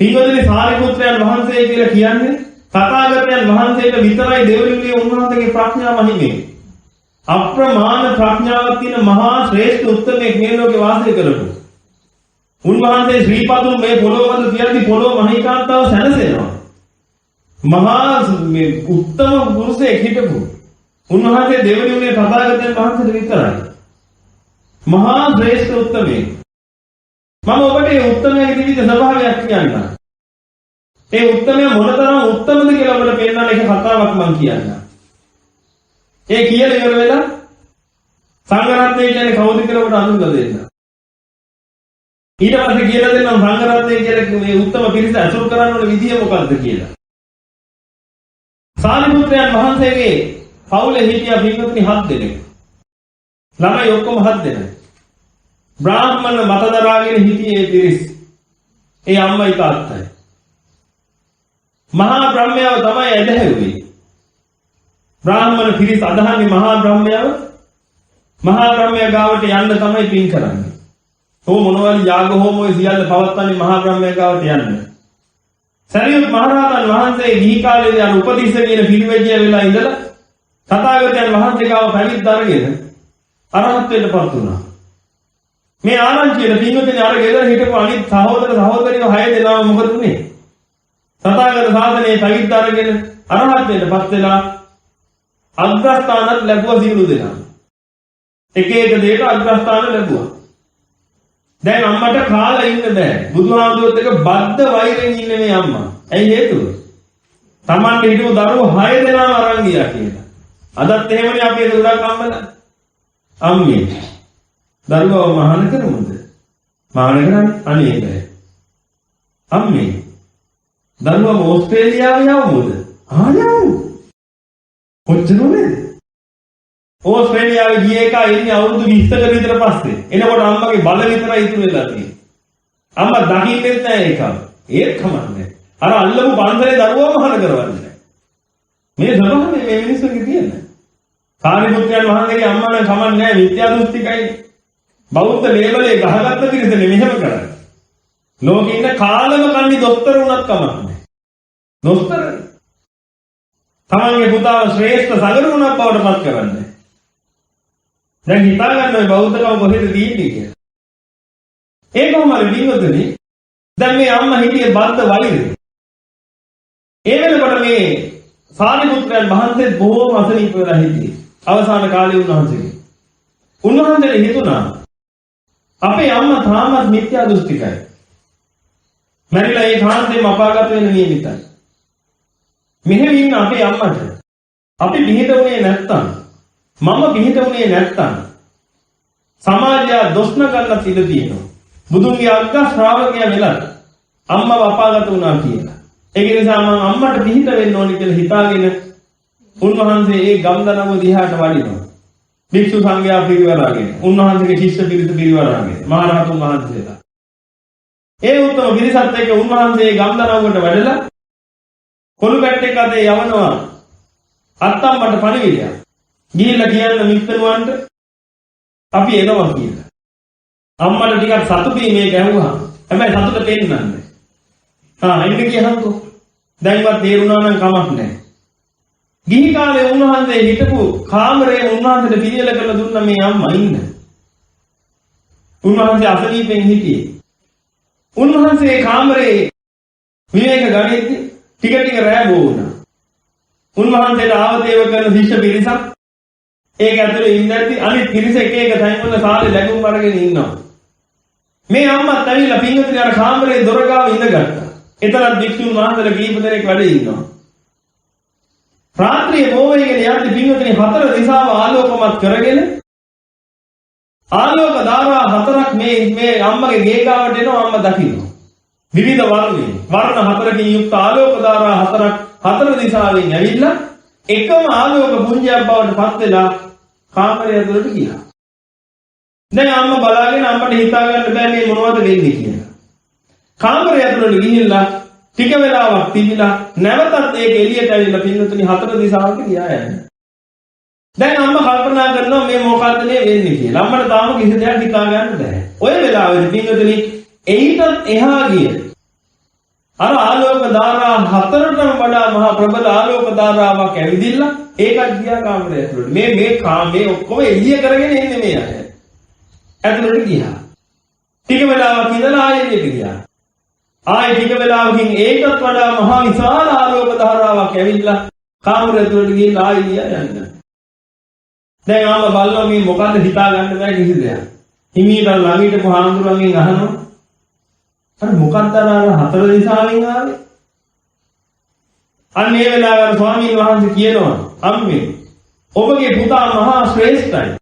පින්වතුනි සාරිපුත්‍රයන් වහන්සේ කියලා කියන්නේ තථාගතයන් වහන්සේට විතරයි දෙවනුනේ උන්වහන්සේගේ ප්‍රඥා මහිමේ. අප්‍රමාණ ප්‍රඥාවක් තියෙන මහා ශ්‍රේෂ්ඨ උත්තමයෙක් මේ ලෝකේ වාසය කරපු. උන්වහන්සේ ශ්‍රී පතුල් මේ පොළොව මත තියද්දි පොළොව මහීකාන්තාව සැනසෙනවා. මහා මේ උත්තම පුරුෂයෙක් හිටපු. උන්වහන්සේ දෙවනුනේ තථාගතයන් වහන්සේට විතරයි. මහා ශ්‍රේෂ්ඨ උත්තමයෙක්. මම ඔබට මේ උත්තමයේ විවිධ ස්වභාවයක් කියන්නම්. ඒ උත්තමය මොනතරම් උත්තමද කියලා ඔබට පෙන්නන්න එක කතාවක් මම කියන්නම්. ඒ කියලා ඉවර වෙලා සංඝ රත්නය කියන්නේ කවුද කියලා ඔබට අඳුනලා දෙන්න. ඊට පස්සේ කියලා දෙන්නම් සංඝ රත්නය කියලා මේ උත්තම පිරිස අසුරු කරන්න ඕන විදිය මොකක්ද කියලා. සාරිපුත්‍රයන් වහන්සේගේ පවුලේ හිටියා පින්වත්නි 7 දෙනෙක්. ළමයි ඔක්කොම 7 දෙනෙක්. බ්‍රාහ්මණ මත දරාගෙන හිටියේ පිරිස්. ඒ අම්මයි තාත්තයි. මහා බ්‍රහ්මයාව තමයි ඇදහැව්වේ. බ්‍රාහ්මණ පිරිස් අදහන්නේ මහා බ්‍රහ්මයාව. මහා බ්‍රහ්මයා ගාවට යන්න තමයි පින් කරන්නේ. ඕ මොනවද යාග හෝමෝය සියල්ල පවත්වන්නේ මහා බ්‍රහ්මයා ගාවට යන්න. සරියුත් මහරහතන් වහන්සේ ගිහි කාලේදී අර උපතිස්ස කියන පිරිවැජිය වෙලා ඉඳලා තථාගතයන් වහන්සේ ගාව පැවිද්ද අරගෙන අරහත්ත්වයටපත් වුණා. මේ ආරංචියට පින්වතුනි අර ගෙදර හිටපු අනිත් සහෝදර සහෝදරියෝ 6 දෙනාම මොකද උනේ? තථාගත සාසනයේ පැවිද්ද අරගෙන අරහත්ත්වයටපත් වෙලා අග්‍රස්ථානත් ලැබුවා සියලු දෙනා. එක එක දෙයක අග්‍රස්ථාන ලැබුවා. දැන් අම්මට කාලා ඉන්න බෑ. බුදුහාමුදුරුවොත් එක බද්ධ වෛරෙන් ඉන්නේ මේ අම්මා. ඇයි හේතුව? Tamante හිටපු දරුවෝ 6 දෙනාම අරන් ගියා කියලා. අදත් එහෙමනේ අපි උඩක් අම්මලා. අම්මේ දරුවව මහාන කරමුද? මහාන කරන්නේ අනේ බෑ. අම්මේ දරුවව ඕස්ට්‍රේලියාව යවමුද? ආයවමු. කොච්චරද? ඕස්ට්‍රේලියාවේ ගිය එක ඉන්නේ අවුරුදු 20ක විතර පස්සේ. එනකොට අම්මගේ බල විතරයි ඉතුරු වෙලා තියෙන්නේ. අම්මා දකින්නෙත් නැහැ ඒක. ඒත් කමන්නේ. අර අල්ලපු පන්සලේ දරුවව මහාන කරවන්නේ. මේ ස්වභාවය මේ මිනිස්සුන්ගේ තියෙන්නේ. සාරිපුත්‍රයන් වහන්සේගේ අම්මා නම් කමන්නේ නැහැ විද්‍යා දෘෂ්ටිකයි. බෞද්ධ ලේබලේ ගහගත්ත පිරිසනේ මෙහෙම කරන්නේ. ලෝකේ ඉන්න කාලම කන්නේ දොස්තර වුණත් කමක් නැහැ. දොස්තර තමන්ගේ පුතාව ශ්‍රේෂ්ඨ සගරුණක් බවට පත් කරන්නේ. දැන් හිතා ගන්න ඔය බෞද්ධකම කොහෙද තියෙන්නේ කියලා. ඒ කොහොමද වින්නතුනි? දැන් මේ අම්මා හිටියේ බද්ද වලිද? ඒ වෙනකොට මේ සාරිපුත්‍රයන් වහන්සේ බොහෝම අසනීප වෙලා හිටියේ. අවසාන කාලේ උන්වහන්සේගේ. උන්වහන්සේට හිතුණා අපේ අම්මා තාමත් මිත්‍යා දෘෂ්ටිකයි. මරිලා ඒ කාන්තේම අපාගත වෙන නියමිතයි. මෙහෙම ඉන්න අපේ අම්මට අපි පිහිට වුණේ නැත්තම් මම පිහිට වුණේ නැත්තම් සමාජය දොස්න ගන්න ඉඩ තියෙනවා. බුදුන්ගේ අග්ග ශ්‍රාවකයා වෙලා අම්මව අපාගත වුණා කියලා. ඒක නිසා මම අම්මට පිහිට වෙන්න ඕනි කියලා හිතාගෙන උන්වහන්සේ ඒ ගම්දනම දිහාට වඩිනවා. භික්ෂු සංඝයා පිරිවරාගෙන උන්වහන්සේගේ ශිෂ්‍ය පිරිස පිරිවරාගෙන මහරහතුන් වහන්සේලා. ඒ උත්තම පිරිසත් එක්ක උන්වහන්සේ ගම්දනමකට වැඩලා කොළු පැට්ටෙක් අතේ යවනවා අත්තම්මට පණිවිඩයක්. ගිහිල්ලා කියන්න මිත්‍රවන්ට අපි එනවා කියලා. අම්මට ටිකක් සතුටුයි මේක ඇහුවා. හැබැයි සතුට පෙන්නන්නේ. එන්න කියහන්කෝ. දැන්වත් තේරුණා නම් කමක් නැහැ. ගිහි කාලේ උන්වහන්සේ හිටපු කාමරේ උන්වහන්සේට පිළියෙල කරලා දුන්න මේ අම්මා ඉන්න. උන්වහන්සේ අසනීපෙන් හිටියේ. උන්වහන්සේ කාමරේ විවේක ගනිද්දී ටික ටික රැ වුණා. උන්වහන්සේට ආවදේව කරන ශිෂ්‍ය පිරිසක් ඒක ඇතුලේ ඉඳද්දී අනිත් පිරිස එක එක තැන්වල සාලේ ලැබුම් අරගෙන ඉන්නවා. මේ අම්මත් ඇවිල්ලා පින්වතුනි අර කාමරේ දොර ගාව ඉඳගත්තා. එතරම් භික්ෂුන් වහන්සේලා කීප දෙනෙක් වැඩ ඉන්නවා. රාත්‍රියේ බොවේගෙන යද්දී පින්වතුනි හතර දිශාව ආලෝකමත් කරගෙන ආලෝක ධාරා හතරක් මේ අම්මගේ ගේ ගාවට එනවා. අම්මා දකිනවා. විවිධ වර්ණ හතරකින් යුක්ත ආලෝක ධාරා හතරක් හතර දිශාවෙන් ඇවිල්ලා එකම ආලෝක පුංජයක් බවට පත් වෙලා කාමරය ඇතුළට ගියා. දැන් අම්මා බලාගෙන අම්මට හිතා ගන්න බෑ මේ මොනවද වෙන්නේ කියලා. කාමරය ඇතුළට ගිහිල්ලා ටික වෙලාවක් තිබිලා නැවතත් ඒක එළියට ඇවිල්ලා පින්නතුනි හතර දිශාවක ගියා යන්නේ. දැන් අම්මා කල්පනා කරනවා මේ මොකක්ද මේ වෙන්නේ කියලා. අම්මට තාම කිසි දෙයක් හිතා ගන්න බෑ. ඔය වෙලාවෙදි පින්නතුනි එයිටත් එහා ගිය අර ආලෝක ධාරා හතරටම වඩා මහා ප්‍රබල ආලෝක ධාරාවක් ඇවිදින්න ඒකත් ගියා කාමරය ඇතුළට. මේ කාමේ ඔක්කොම එළිය කරගෙන ඉන්නේ මේ අය. ඇතුළට ගියා. ටික වෙලාවක් ඉඳලා ආයෙත් ගියා. ආයෙ ටික වෙලාවකින් ඒකත් වඩා මහා විශාල ආලෝක ධාරාවක් ඇවිල්ලා කාමරය ඇතුළට ගිහින් ආයෙ ගියා යන්න. දැන් ආම බලනවා මේ මොකද්ද හිතා ගන්න බෑ කිසි දෙයක්. හිමීට ළඟිට පහඳුරන්ගෙන් අහනවා. අර මොකක්ද අර හතර දිශාවෙන් ආවේ? අන්න ඒ වෙලාවේ ස්වාමීන් වහන්සේ කියනවා අම්මේ ඔබගේ පුතා මහා ශ්‍රේෂ්ඨයි.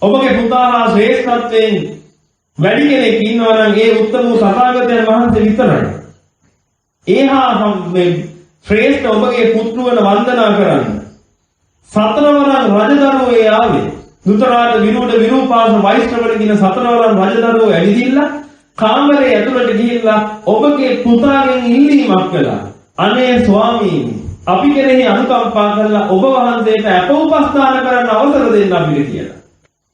ඔබගේ පුතා ශ්‍රේෂ්ඨත්වයෙන් වැඩි කෙනෙක් ඉන්නවා නම් ඒ උත්තම සතාගතයන් වහන්සේ විතරයි. ඒහා මේ ශ්‍රේෂ්ඨ ඔබගේ පුත්‍රවන වන්දනා කරන්න. සතරවරන් රජදරුවෝ ආවේ. දුතරාට විරුඩ විරූපාස වෛශ්‍රවණ කියන සතරවරන් රජදරුවෝ ඇවිදින්න කාමරේ ඇතුළට ගිහිල්ලා ඔබගේ පුතාගෙන් ඉල්ලීමක් කළා. අනේ ස්වාමීනි අපි කෙරෙහි අනුකම්පා කරලා ඔබ වහන්සේට අපෝපස්ථාන කරන්න අවසර දෙන්න අපිට කියලා.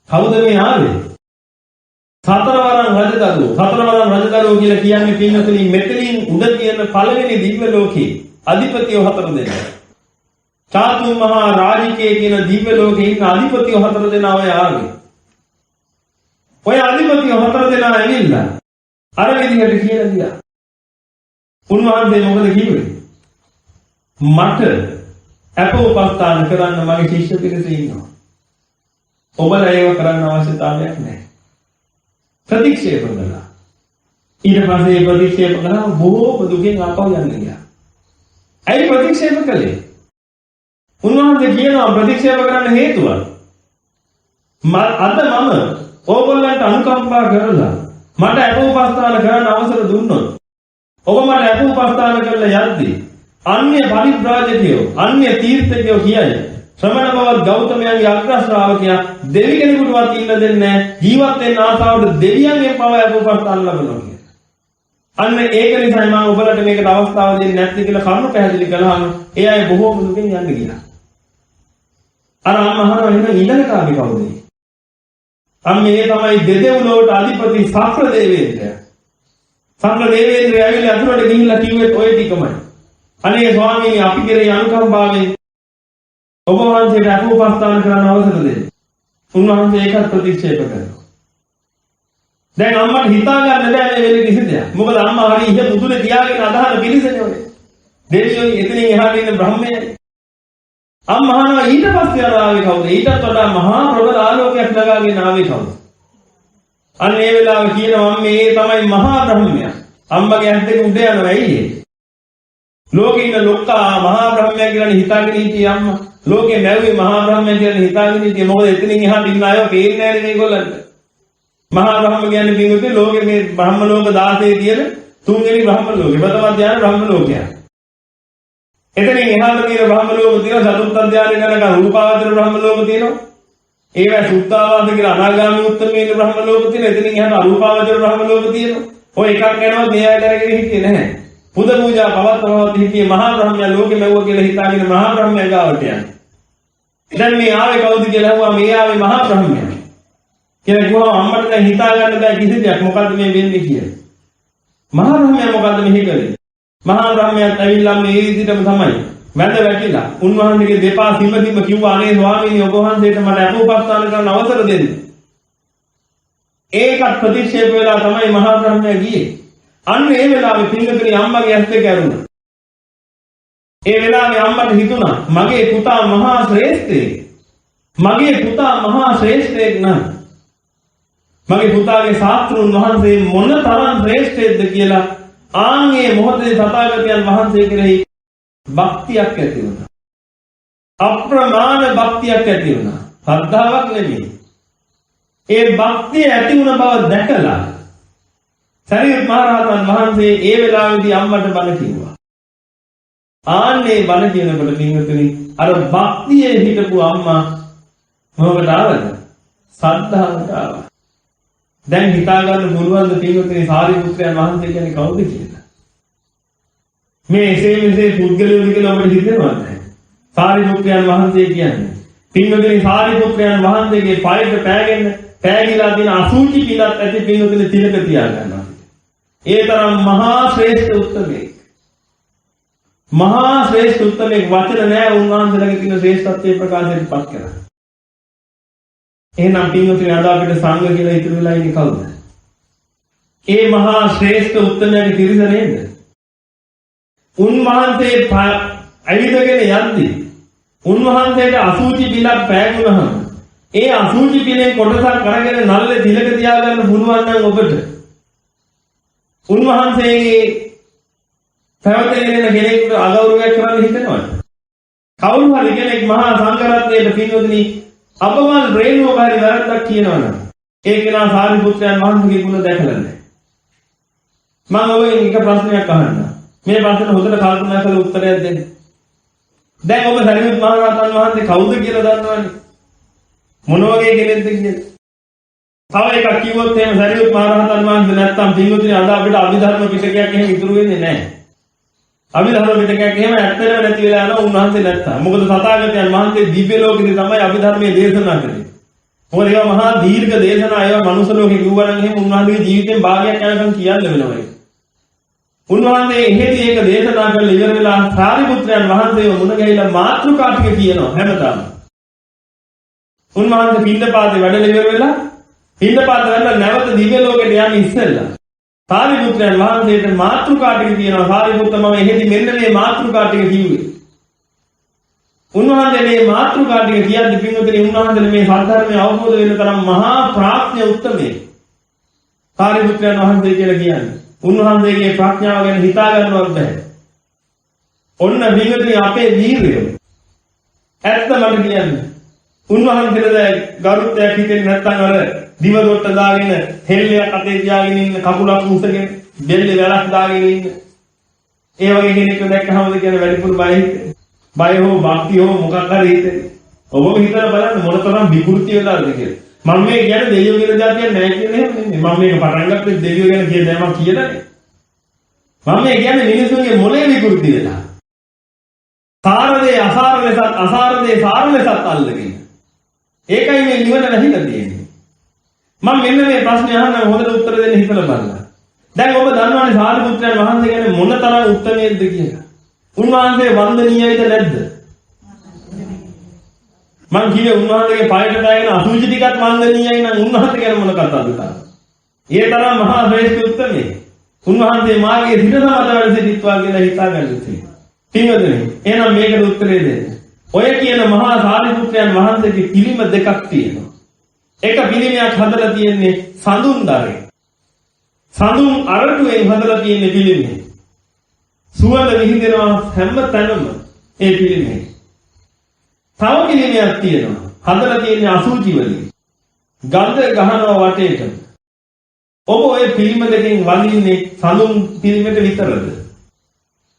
කවුද මේ ආවේ? සතරවරන් රජදරුවෝ. සතරවරන් රජදරුවෝ කියලා කියන්නේ පින්නතුනි මෙතනින් උඩ තියෙන පළවෙනි දිව්‍ය ලෝකේ අධිපතියෝ හතර දෙනා. චාතු මහා රාජිකේ කියන දිව්‍ය ලෝකේ ඉන්න අධිපතියෝ හතර දෙනා ඔය ආවේ. ඔය අධිපතියෝ හතර දෙනා ඇවිල්ලා අර විදිහට කියලා ගියා. උන්වහන්සේ මොකද කිව්වේ? මට අපෝපස්ථාන කරන්න මගේ ශිෂ්‍ය පිරිස ඉන්නවා. ඔබලා ඒව කරන්න අවශ්‍යතාවයක් නැහැ. ප්‍රතික්ෂේප කළා. ඊට පස්සේ ප්‍රතික්ෂේප කරලා බොහෝ දුකෙන් ආපහු යන්න ගියා. ඇයි ප්‍රතික්ෂේප කළේ? උන්වහන්සේ කියනවා ප්‍රතික්ෂේප කරන්න හේතුව අද මම ඕගොල්ලන්ට අනුකම්පා කරලා මට අපෝපස්ථාන කරන්න අවසර දුන්නොත් ඔබ මට අපෝපස්ථාන කරලා යද්දී අන්‍ය පරිබ්‍රාජකයෝ අන්‍ය තීර්ථකයෝ කියයි ශ්‍රමණ බවත් ගෞතමයන්ගේ අග්‍ර ශ්‍රාවකයා දෙවි කෙනෙකුටවත් ඉන්න දෙන්නේ නැහැ ජීවත් වෙන්න ආසාවට දෙවියන්ගෙන් පව අපෝපස්ථාන ලබනවා කියලා. අන්න ඒක නිසා මම ඔබලට මේකට අවස්ථාව දෙන්නේ නැති කියලා කරුණු පැහැදිලි කළාම ඒ අය බොහෝම දුකින් යන්න ගියා. අර අම්මහරව එන ඊළඟ කාගේ කවුද? අම්මේ තමයි දෙදෙව්ලොවට අධිපති සක්‍ර දේවේන්ද්‍රය. සක්‍ර දේවේන්ද්‍රය ඇවිල්ලා අතුරට ගිහිල්ලා කිව්වෙත් ඔය ටිකමයි. අනේ ස්වාමීනි අපි කෙරේ අනුකම්පාවෙන් ඔබ වහන්සේට අපෝපස්ථාන කරන්න අවසර දෙන්න. උන්වහන්සේ ඒකත් ප්‍රතික්ෂේප කරනවා. දැන් අම්මට හිතා ගන්න බෑ මේ වෙලේ කිසි දෙයක්. මොකද අම්මා හරි ඉහ මුදුනේ තියාගෙන අදහන පිළිසනේ ඔය. දෙවියෝ එතනින් එහාට ඉන්න බ්‍රහ්මයයි. අම්මහනවා ඊට පස්සේ ආවේ කවුද? ඊටත් වඩා මහා ප්‍රබල ආලෝකයක් ලගාගෙන ආවේ කවුද? අන්න ඒ වෙලාව කියනවා මේ තමයි මහා බ්‍රහ්මයා. අම්මගේ ඇස් දෙක උඩ යනවා ඇයි ඒ? ලෝකේ ඉන්න ලොක්කා මහා බ්‍රහ්මයා කියලා හිතාගෙන හිටියේ අම්මා. ලෝකේ නැවුවේ මහා බ්‍රහ්මයා කියලා හිතාගෙන හිටියේ. මොකද එතනින් එහාට ඉන්න අයව පේන්නේ නැහැ මේගොල්ලන්ට. මහා බ්‍රහ්ම කියන්නේ පින්වතුනි ලෝකේ මේ බ්‍රහ්ම ලෝක 16 තියෙන තුන්වෙනි බ්‍රහ්ම ලෝකේ. ප්‍රථම ධ්‍යාන බ්‍රහ්ම ලෝකයක්. එතනින් එහාට තියෙන බ්‍රහ්ම ලෝක තියෙනවා චතුර්ථ ධ්‍යානෙ යනකම් රූපාවචර බ්‍රහ්ම ලෝක තියෙනවා. ඒවා සුද්ධාවාස කියලා අනාගාමී උත්තමයේ බ්‍රහ්ම ලෝක තියෙනවා. එතනින් එහාට අරූපාවචර බ්‍රහ්ම ලෝක තියෙනවා. ඔය එකක් යනවා මේ අය දරගෙන හිටියේ නැහැ. පුද පූජා පවත්වනවත් හිටියේ මහා බ්‍රහ්මයා ලෝකෙ මෙව්ව කියලා හිතාගෙන මහා බ්‍රහ්මයා ගාවට යනවා. දැන් මේ ආවේ කවුද කියලා අහුවා මේ ආවේ මහා බ්‍රහ්මයා. කියලා කිව්වම අම්මට දැන් හිතා ගන්න බෑ කිසි දෙයක් මොකද්ද මේ වෙන්නේ කියලා. මහා බ්‍රහ්මයා මොකද්ද මෙහි කළේ? මහා බ්‍රහ්මයාත් ඇවිල්ලා මේ විදිහටම තමයි වැඳ වැටිලා උන්වහන්සේගේ දෙපා සිම්ම කිව්වා අනේ ස්වාමීනි ඔබ වහන්සේට මට අපෝපස්ථාන කරන්න අවසර දෙන්න. ඒකත් ප්‍රතික්ෂේප වෙලා තමයි මහා බ්‍රහ්මයා ගියේ. අන්න ඒ වෙලාවේ පින්වතුනි අම්මගේ ඇස් දෙක ඇරුණා. ඒ වෙලාවේ අම්මට හිතුණා මගේ පුතා මහා ශ්‍රේෂ්ඨයෙක්. මගේ පුතා මහා ශ්‍රේෂ්ඨයෙක් නම් මගේ පුතාගේ ශාස්ත්‍රුන් වහන්සේ මොන තරම් ශ්‍රේෂ්ඨයෙක්ද කියලා ආන්ගේ මොහොතේ තථාගතයන් වහන්සේ කෙරෙහි භක්තියක් ඇති වුණා. අප්‍රමාණ භක්තියක් ඇති වුණා. ශ්‍රද්ධාවක් නෙමෙයි. ඒ භක්තිය ඇති වුණ බව දැකලා සරියුත් මහ රහතන් වහන්සේ ඒ වෙලාවේදී අම්මට බණ කිව්වා. ආන්නේ බණ කියනකොට පින්වතුනි අර භක්තියේ හිටපු අම්මා මොකද ආවද? ශ්‍රද්ධාවට ආවා. දැන් හිතා ගන්න පුළුවන් ද පින්වතුනි සාරිපුත්‍රයන් වහන්සේ කියන්නේ කවුද කියලා? මේ එසේ මෙසේ පුද්ගලයෝද කියලා ඔබට හිතෙනවද? සාරිපුත්‍රයන් වහන්සේ කියන්නේ පින්වතුනි සාරිපුත්‍රයන් වහන්සේගේ පයට පෑගිලා තියෙන අසුචි පිටත් ඇති පින්වතුනි තිලක තියා ගන්නවා. ඒ තරම් මහා ශ්‍රේෂ්ඨ උත්තමයෙක්. මහා ශ්‍රේෂ්ඨ උත්තමයෙක් වචන නෑ උන්වහන්සේලාගේ තියෙන ශ්‍රේෂ්ඨත්වයේ ප්‍රකාශයට පත් කරා. එහෙනම් පින්වතුනි අද අපිට සංඝ කියලා ඉතුරු වෙලා ඉන්නේ කවුද? ඒ මහා ශ්‍රේෂ්ඨ උත්තමයාගේ පිරිස නේද? උන්වහන්සේ ඇවිදගෙන යද්දී උන්වහන්සේට අසුචි පිලක් පෑගුණාම ඒ අසුචි පිලෙන් කොටසක් අරගෙන නල්ලේ තිලක තියාගන්න පුළුවන් නම් ඔබට උන්වහන්සේගේ පැවතගෙන යන කෙනෙකුට අගෞරවයක් කරන්න හිතෙනවද? කවුරු හරි කෙනෙක් මහා සංඝරත්නයේ පින්වතුනි අපමණ රේණුව බාරි වැරද්දක් කියනවනම් ඒ කෙනා සාරිපුත්‍රයන් වහන්සේගේ ගුණ දැකලා නැහැ. මම ඔබෙන් එක ප්‍රශ්නයක් අහන්න. මේ ප්‍රශ්නෙට හොඳට කල්පනා කරලා උත්තරයක් දෙන්න. දැන් ඔබ සරියුත් මහ රහතන් වහන්සේ කවුද කියලා දන්නවනේ. මොන වගේ කෙනෙක්ද කියලා. තව එකක් කිව්වොත් එහෙම සරියුත් මහ රහතන් වහන්සේ නැත්තම් පින්වතුනි අද අපිට අභිධර්ම පිටකයක් එහෙම ඉතුරු වෙන්නේ නැහැ. අභිධර්ම පිටකයක් එහෙම ඇත්තටම නැති වෙලා යනවා උන්වහන්සේ නැත්තම්. මොකද තථාගතයන් වහන්සේ දිව්‍ය ලෝකෙදී තමයි අභිධර්මයේ දේශනා කළේ. මොකද ඒවා මහා දීර්ඝ දේශනා ඒවා මනුස්ස ලෝකේ කිව්වා නම් එහෙම උන්වහන්සේගේ ජීවිතෙන් භාගයක් යනකම් කියන්න වෙනවා ඒක. උන්වහන්සේ එහෙදී ඒක දේශනා කරලා ඉවර වෙලා සාරිපුත්‍රයන් වහන්සේව මුණ ගැහිලා මාතෘකා ටික කියනවා හැමදාම. උන්වහන්සේ පින්දපාතේ වැඩලා ඉවර වෙලා පින්දපාත වැඩලා නැවත දිව්‍ය ලෝකෙට යන්න ඉස්සෙල්ලා සාරිපුත්‍රයන් වහන්සේට මාතෘකා ටික කියනවා. සාරිපුත්ත මම එහෙදී මෙන්න මේ මාතෘකා ටික කිව්වේ. උන්වහන්සේ මේ මාතෘකා ටික කියද්දි පින්වතුනි උන්වහන්සේ මේ සත්‍යධර්මය අවබෝධ වෙන තරම් මහා ප්‍රඥ උත්තමයෙක්. සාරිපුත්‍රයන් වහන්සේ කියලා කියන්නේ උන්වහන්සේගේ ප්‍රඥාව ගැන හිතා ගන්නවත් බැහැ. ඔන්න පින්වතුනි අපේ වීරය. ඇත්ත මට කියන්න. උන්වහන්සේට ගරුත්වයක් හිතෙන්නේ නැත්නම් අර දිව දොට්ට දාගෙන හෙල්ලයක් අතේ තියාගෙන ඉන්න කකුලක් උස්සගෙන බෙල්ලේ වැලක් දාගෙන ඉන්න. ඒ වගේ කෙනෙක් දැක්කහමද කියන වැඩිපුර බය හිතෙන්නේ. බය හෝ භක්තිය හෝ මොකක් හරි හිතෙන්නේ. ඔබ හිතලා බලන්න මොනතරම් විකෘති වෙලාද කියලා. මම මේ කියන්නේ දෙවියෝ කියන જાතියක් නැහැ කියන්නේ එහෙම නෙමෙයි. මම මේක පටන් ගත්තේ දෙවියෝ ගැන කියන්නේ මම කියලානේ. මම මේ කියන්නේ මිනිසුන්ගේ මොලේ විකෘති වෙලා. සාරදේ අසාර ලෙසත් අසාරදේ සාර ලෙසත් අල්ලගෙන. ඒකයි මේ නිවන නැහිලා තියෙන්නේ. මම මෙන්න මේ ප්‍රශ්නේ අහන්න හොඳට උත්තර දෙන්න හිතලා බලන්න. දැන් ඔබ දන්නවනේ සාරිපුත්‍රයන් වහන්සේ ගැන මොනතරම් උත්තමයේද කියලා. උන්වහන්සේ වන්දනීයයිද නැද්ද? මං කියේ උන්වහන්සේගේ පායට දාගෙන අසුචි ටිකක් වන්දනීයයි නම් උන්වහන්සේ ගැන මොන කතාවද කරන්නේ? ඒ තරම් මහා ශ්‍රේෂ්ඨ උත්තමයෙක්. උන්වහන්සේ මාගේ සිත සමත වැඩ සිටිත්වා කියලා හිතා ගන්න තියෙනවා. පින්වතුනි, එහෙනම් මේකට උත්තරේ දෙන්න. ඔය කියන මහා සාරිපුත්‍රයන් වහන්සේගේ පිළිම දෙකක් තියෙනවා. එක පිළිමයක් හදලා තියෙන්නේ සඳුන් දරේ. සඳුන් අරටුවෙන් හදලා තියෙන පිළිමේ. සුවඳ විහිදෙනවා හැම තැනම ඒ පිළිමේ. තව පිළිමයක් තියෙනවා. හදලා තියෙන්නේ අසුචි වලින්. ගඳ ගහනවා වටේට. ඔබ ඔය පිළිම දෙකෙන් වඳින්නේ සඳුන් පිළිමෙට විතරද?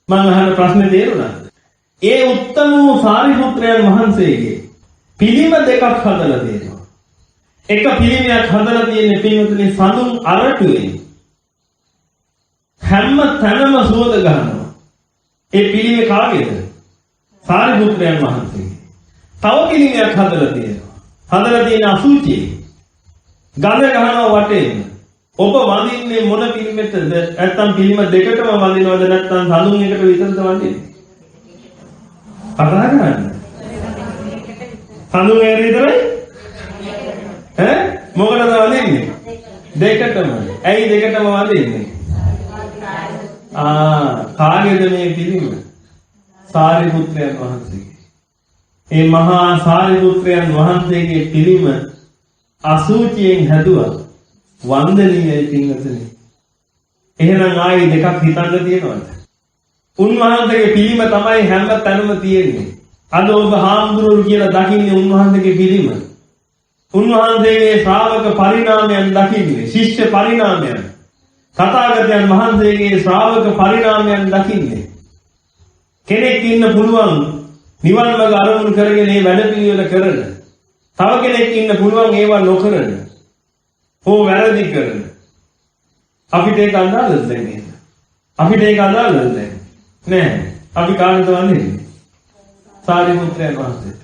මම අහන ප්‍රශ්නේ තේරුණාද? ඒ උත්තම වූ සාරිපුත්‍රයන් වහන්සේගේ පිළිම දෙකක් හදලා තියෙනවා. එක පිළිමයක් හදලා තියෙන්නේ පින්වතුනි සඳුන් අරටුවෙන්. හැම තැනම සුවඳ ගන්නවා. ඒ පිළිමේ කාගේද? සාරිපුත්‍රයන් වහන්සේගේ. තව පිළිමයක් හදලා තියෙනවා. හදලා තියෙන අසුචි. ගඳ ගහනවා වටේම. ඔබ වඳින්නේ මොන පිළිමෙටද? නැත්තම් පිළිම දෙකටම වඳිනවද නැත්තම් සඳුන් එකට විතරද වඳින්නේ? කතා කරන්නේ. සඳුන් එකට විතරයි? ඈ මොකටද වඳින්නේ? දෙකටම. ඇයි දෙකටම වඳින්නේ? කාගේද මේ පිළිම? සාරිපුත්‍රයන් වහන්සේගේ. ඒ මහා සාරිපුත්‍රයන් වහන්සේගේ පිළිම අසුචියෙන් හැදුවා. වන්දනීයයි පින්වතුනි. එහෙනම් ආයි දෙකක් හිතන්න තියෙනවද? උන්වහන්සේගේ පිළිම තමයි හැම තැනම තියෙන්නේ. අද ඔබ හාමුදුරුවෝ කියලා දකින්නේ උන්වහන්සේගේ පිළිම. උන්වහන්සේගේ ශ්‍රාවක පරිණාමයන් දකින්නේ, ශිෂ්‍ය පරිණාමයන්. තථාගතයන් වහන්සේගේ ශ්‍රාවක පරිණාමයන් දකින්නේ. කෙනෙක් ඉන්න පුළුවන් නිවන් මාර්ග අරමුණු කරගෙන මේ වැඩ පිළිවෙල කරන. තව කෙනෙක් ඉන්න පුළුවන් ඒවා නොකරන. හෝ වැරදි කරන. අපිට ඒක අදාළද දැන්? අපිට ඒක අදාළද දැන්? නෑ. අපි කාටද වඳින්නේ? සාරිපුත්‍රයන් වහන්සේ.